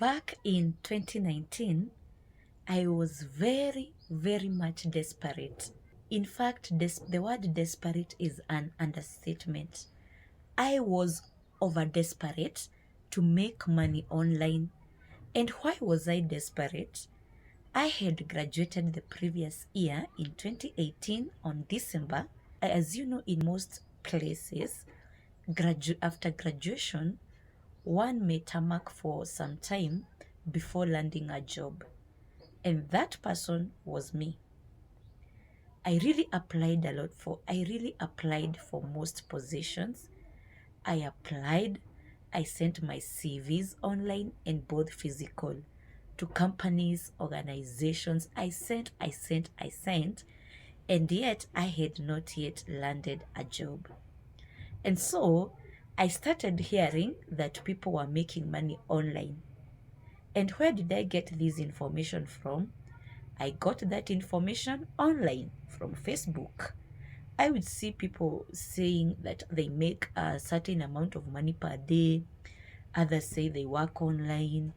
Back in 2019, I was very, very much desperate. In fact, the word desperate is an understatement. I was over desperate to make money online. And why was I desperate? I had graduated the previous year in 2018 on December. As you know, in most places, after graduation, one may tarmac for some time before landing a job. And that person was me. I really applied for most positions. I applied, I sent my CVs online and both physical to companies, organizations. I sent, and yet I had not yet landed a job. And so I started hearing that people were making money online. And where did I get this information from? I got that information online from Facebook. I would see people saying that they make a certain amount of money per day. Others say they work online.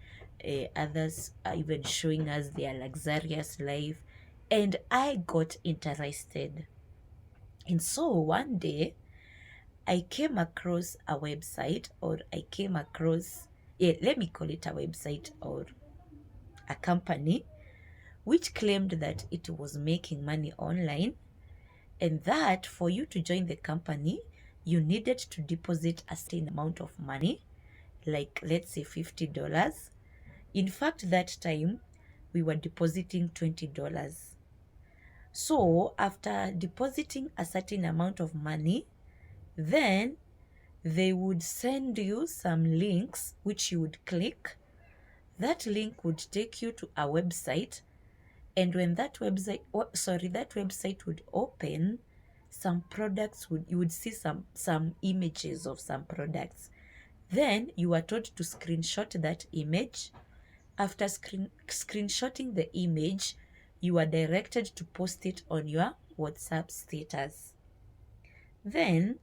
Others are even showing us their luxurious life. And I got interested. And so one day, I came across a website, or I came across, let me call it a website or a company, which claimed that it was making money online, and that for you to join the company, you needed to deposit a certain amount of money, like let's say $50. In fact, that time we were depositing $20. So after depositing a certain amount of money, then they would send you some links which you would click. That link would take you to a website, and when that website would open, you would see some images of some products. Then you were told to screenshot that image. After screenshotting the image, you are directed to post it on your WhatsApp status. Then,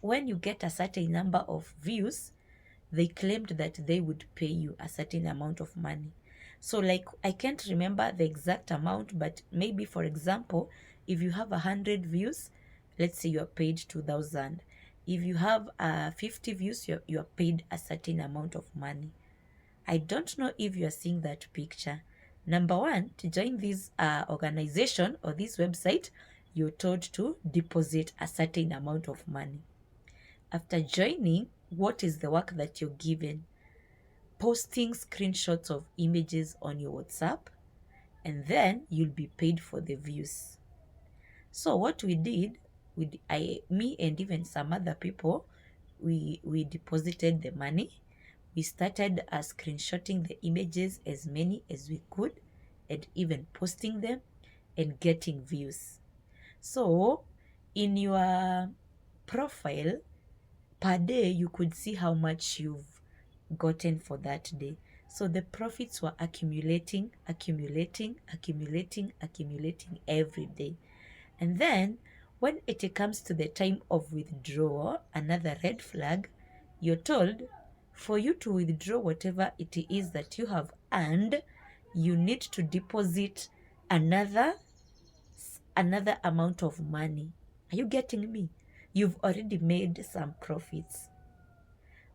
when you get a certain number of views, they claimed that they would pay you a certain amount of money. So like, I can't remember the exact amount, but maybe, for example, if you have 100 views, let's say you are paid 2,000. If you have 50 views, you are paid a certain amount of money. I don't know if you are seeing that picture. Number one, to join this organization or this website, you're told to deposit a certain amount of money. After joining, what is the work that you're given? Posting screenshots of images on your WhatsApp, and then you'll be paid for the views. So what we did, me and even some other people, we deposited the money. We started screenshotting the images, as many as we could, and even posting them and getting views. So in your profile per day, you could see how much you've gotten for that day. So the profits were accumulating every day. And then when it comes to the time of withdrawal, another red flag, you're told for you to withdraw whatever it is that you have earned, you need to deposit another amount of money. Are you getting me? You've already made some profits,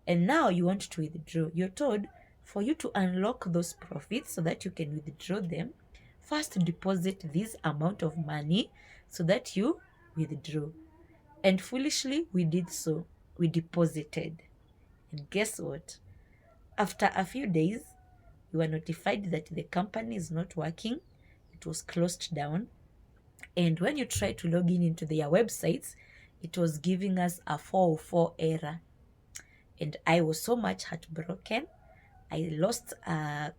and now you want to withdraw. You're told for you to unlock those profits so that you can withdraw them, first deposit this amount of money so that you withdraw. And foolishly, we did so. We deposited. And guess what? After a few days, we were notified that the company is not working. It was closed down. And when you try to log in into their websites, it was giving us a 404 error. And I was so much heartbroken. I lost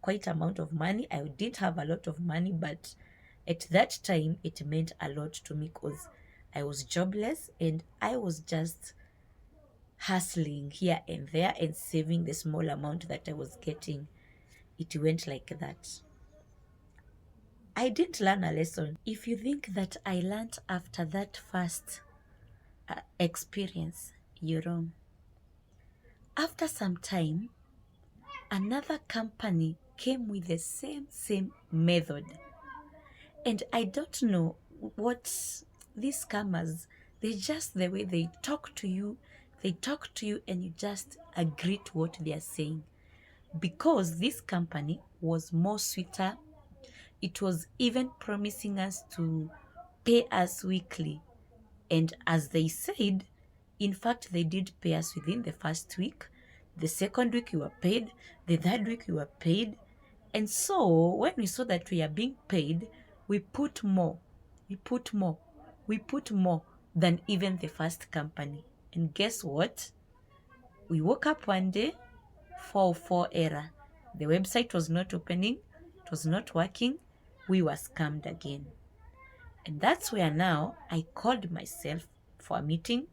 quite amount of money. I didn't have a lot of money, but at that time, it meant a lot to me because I was jobless and I was just hustling here and there and saving the small amount that I was getting. It went like that. I didn't learn a lesson. If you think that I learned after that first experience, you're wrong. After some time, Another company came with the same method. And I don't know what these scammers, they just the way they talk to you, and you just agree to what they are saying. Because this company was more sweeter, it was even promising us to pay us weekly. And as they said, in fact, they did pay us within the first week. The second week you were paid. The third week you were paid. And so when we saw that we are being paid, we put more. We put more. We put more than even the first company. And guess what? We woke up one day, 404 error. The website was not opening. It was not working. We were scammed again. And that's where now I called myself for a meeting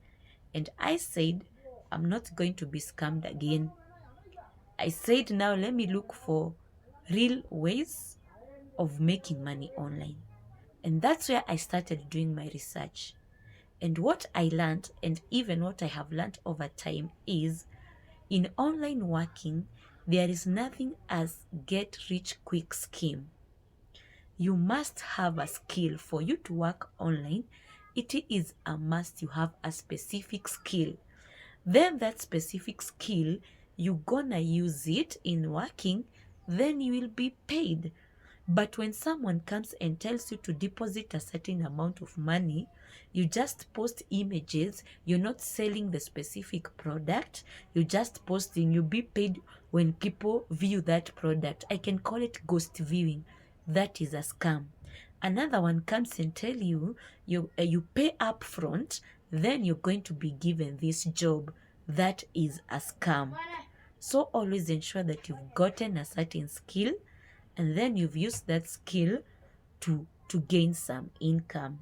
and I said, I'm not going to be scammed again. I said, now let me look for real ways of making money online. And that's where I started doing my research. And what I learned, and even what I have learned over time, is in online working, there is nothing as get rich quick scheme. You must have a skill for you to work online. It is a must you have a specific skill. Then that specific skill, you gonna use it in working, then you will be paid. But when someone comes and tells you to deposit a certain amount of money, you just post images, you're not selling the specific product, you just posting, you be paid when people view that product. I can call it ghost viewing. That is a scam. Another one comes and tell you, you pay up front, then you're going to be given this job. That is a scam. So always ensure that you've gotten a certain skill and then you've used that skill to gain some income.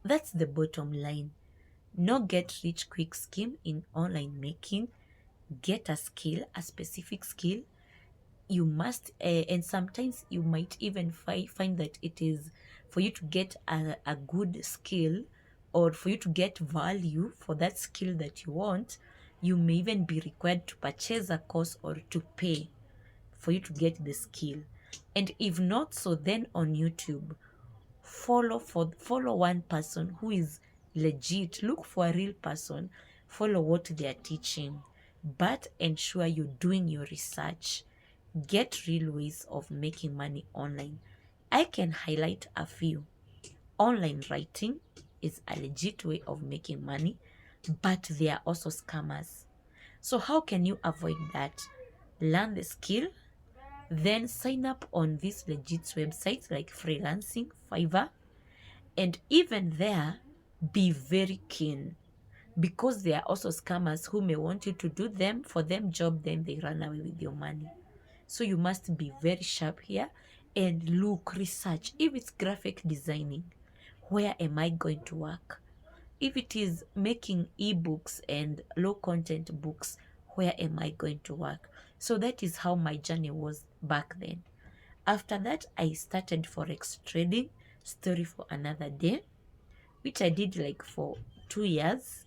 That's the bottom line. No get rich quick scheme in online making. Get a skill, a specific skill. You must, and sometimes you might even find that it is for you to get a good skill or for you to get value for that skill that you want, you may even be required to purchase a course or to pay for you to get the skill. And if not so, then on YouTube, follow one person who is legit. Look for a real person. Follow what they are teaching, but ensure you're doing your research. Get real ways of making money online. I can highlight a few. Online writing is a legit way of making money, but there are also scammers. So how can you avoid that? Learn the skill, then sign up on these legit websites like freelancing, Fiverr, and even there, be very keen because there are also scammers who may want you to do them for them job, then they run away with your money. So you must be very sharp here and look, research. If it's graphic designing, where am I going to work? If it is making ebooks and low content books, where am I going to work? So that is how my journey was back then. After that, I started forex trading, story for another day, which I did like for 2 years.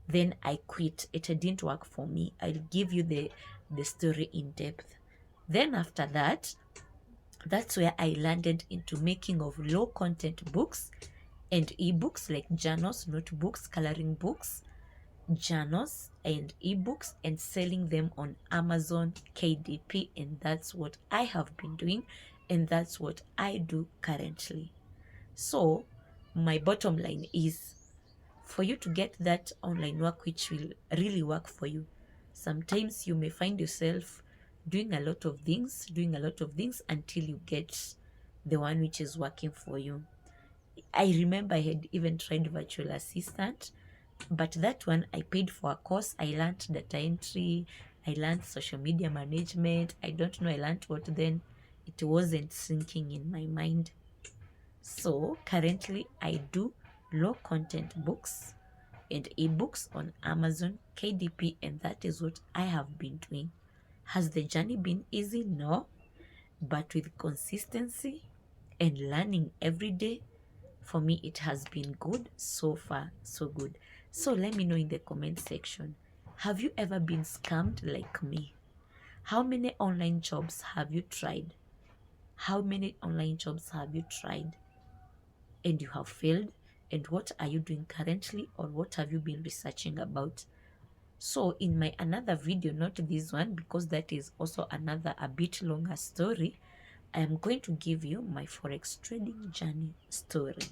Then I quit. It didn't work for me. I'll give you the story in depth. Then after that, that's where I landed into making of low content books and ebooks like journals, notebooks, coloring books, journals and ebooks, and selling them on Amazon, KDP. And that's what I have been doing, and that's what I do currently. So my bottom line is, for you to get that online work which will really work for you, sometimes you may find yourself doing a lot of things until you get the one which is working for you. I remember I had even tried virtual assistant, but that one I paid for a course. I learned data entry, I learned social media management. I don't know, I learned what then. It wasn't sinking in my mind. So currently I do low content books and ebooks on Amazon, KDP, and that is what I have been doing. Has the journey been easy? No, but with consistency and learning every day, for me it has been good. So far so good. So let me know in the comment section, have you ever been scammed like me? How many online jobs have you tried? How many online jobs have you tried and you have failed? And what are you doing currently, or what have you been researching about? So in my another video, not this one because that is also another a bit longer story, I am going to give you my forex trading journey story.